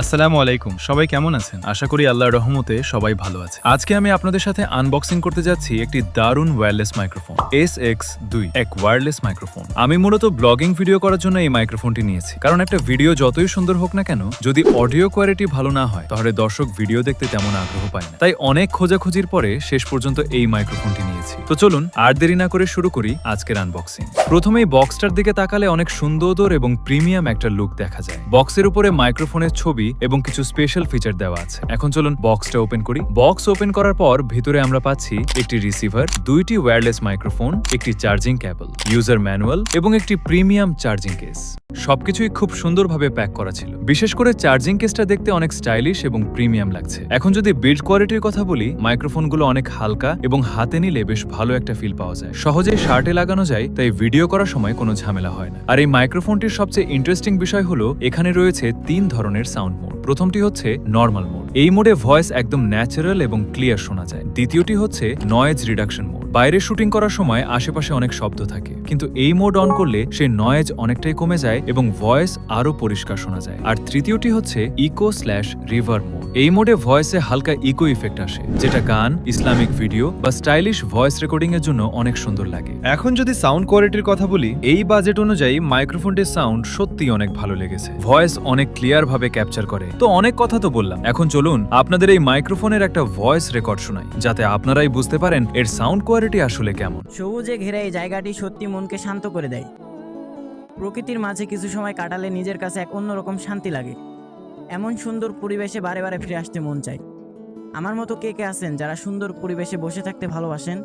আসসালামু আলাইকুম, সবাই কেমন আছেন? আশা করি আল্লাহর রহমতে সবাই ভালো আছে। আজকে আমি আপনাদের সাথে আনবক্সিং করতে যাচ্ছি একটি দারুণ ওয়্যারলেস মাইক্রোফোন SX2, এক ওয়্যারলেস মাইক্রোফোন। আমি মূলত ব্লগিং ভিডিও করার জন্য এই মাইক্রোফোনটি নিয়েছি, কারণ একটা ভিডিও যতই সুন্দর হোক না কেন, যদি অডিও কোয়ালিটি ভালো না হয় তাহলে দর্শক ভিডিও দেখতে তেমন আগ্রহ পায় না। তাই অনেক খোঁজাখুঁজির পরে শেষ পর্যন্ত এই মাইক্রোফোনটি নিয়েছি। তো চলুন আর দেরি না করে শুরু করি আজকের আনবক্সিং। প্রথমেই বক্সটার দিকে তাকালে অনেক সুন্দর এবং প্রিমিয়াম একটা লুক দেখা যায়। বক্সের উপরে মাইক্রোফোনের ছবি এবং কিছু স্পেশাল ফিচার দেওয়া আছে। এখন চলুন বক্সটা ওপেন করি। বক্স ওপেন করার পর ভিতরে আমরা পাচ্ছি একটি রিসিভার, দুইটি ওয়্যারলেস মাইক্রোফোন, একটি চার্জিং কেবল, ইউজার ম্যানুয়াল এবং একটি প্রিমিয়াম চার্জিং কেস। সবকিছুই খুব সুন্দরভাবে প্যাক করা ছিল। বিশেষ করে চার্জিং কেসটা দেখতে অনেক স্টাইলিশ এবং প্রিমিয়াম লাগছে। এখন যদি বিল্ড কোয়ালিটির কথা বলি, মাইক্রোফোনগুলো অনেক হালকা এবং হাতে নিলে বেশ ভালো একটা ফিল পাওয়া যায়। সহজেই শার্টে লাগানো যায়, তাই ভিডিও করার সময় কোনো ঝামেলা হয় না। আর এই মাইক্রোফোনটির সবচেয়ে ইন্টারেস্টিং বিষয় হলো এখানে রয়েছে 3 ধরনের সাউন্ড মোড। প্রথমটি হচ্ছে নর্মাল মোড। এই মোডে ভয়েস একদম ন্যাচারাল এবং ক্লিয়ার শোনা যায়। দ্বিতীয়টি হচ্ছে নয়েজ রিডাকশন মোড। বাইরে শুটিং করার সময় আশেপাশে অনেক শব্দ থাকে, কিন্তু এই মোড অন করলে সেই নয়েজ অনেকটাই কমে যায় এবং ভয়েস আরো পরিষ্কার শোনা যায়। আর তৃতীয়টি হচ্ছে ইকো/রিভার্ব মোড। এই মোডে ভয়েসে হালকা ইকো ইফেক্ট আসে, যেটা গান, ইসলামিক ভিডিও বা স্টাইলিশ ভয়েস রেকর্ডিং এর জন্য অনেক সুন্দর লাগে। এখন যদি সাউন্ড কোয়ালিটির কথা বলি, এই বাজেট অনুযায়ী মাইক্রোফোনটির সাউন্ড সত্যি অনেক ভালো লেগেছে। ভয়েস অনেক ক্লিয়ার ভাবে ক্যাপচার করে। তো অনেক কথা তো বললাম, এখন চলুন আপনাদের এই মাইক্রোফোনের একটা ভয়েস রেকর্ড শোনাই, যাতে আপনারাই বুঝতে পারেন এর সাউন্ড কোয়ালিটি আসলে কেমন। সবুজে ঘেরা এই জায়গাটি সত্যি মনকে শান্ত করে দেয়। প্রকৃতির মাঝে কিছু সময় কাটালে নিজের কাছে এক অন্যরকম শান্তি লাগে। এমন সুন্দর পরিবেশে বারে বারে ফিরে আসতে মন চায়। আমার মতো কে কে আছেন যারা সুন্দর পরিবেশে বসে থাকতে ভালোবাসেন?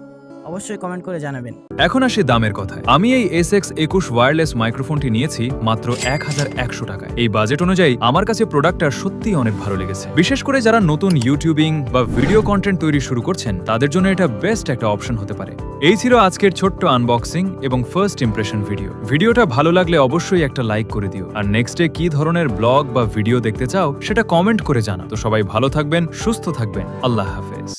অবশ্যই কমেন্ট করে জানাবেন। এখন আসি দামের কথায়। আমি এই SX21 ওয়্যারলেস মাইক্রোফোনটি নিয়েছি মাত্র 1100 টাকায়। এই বাজেট অনুযায়ী আমার কাছে প্রোডাক্টটা সত্যিই অনেক ভালো লেগেছে। বিশেষ করে যারা নতুন ইউটিউবিং বা ভিডিও কন্টেন্ট তৈরি শুরু করছেন, তাদের জন্য এটা বেস্ট একটা অপশন হতে পারে। এই ছিল আজকের ছোট্ট আনবক্সিং এবং ফার্স্ট ইমপ্রেশন ভিডিও। ভিডিওটা ভালো লাগলে অবশ্যই একটা লাইক করে দিও। আর নেক্সট ডে কি ধরনের ব্লগ বা ভিডিও দেখতে চাও সেটা কমেন্ট করে জানাও। তো সবাই ভালো থাকবেন, সুস্থ থাকবেন। আল্লাহ হাফেজ।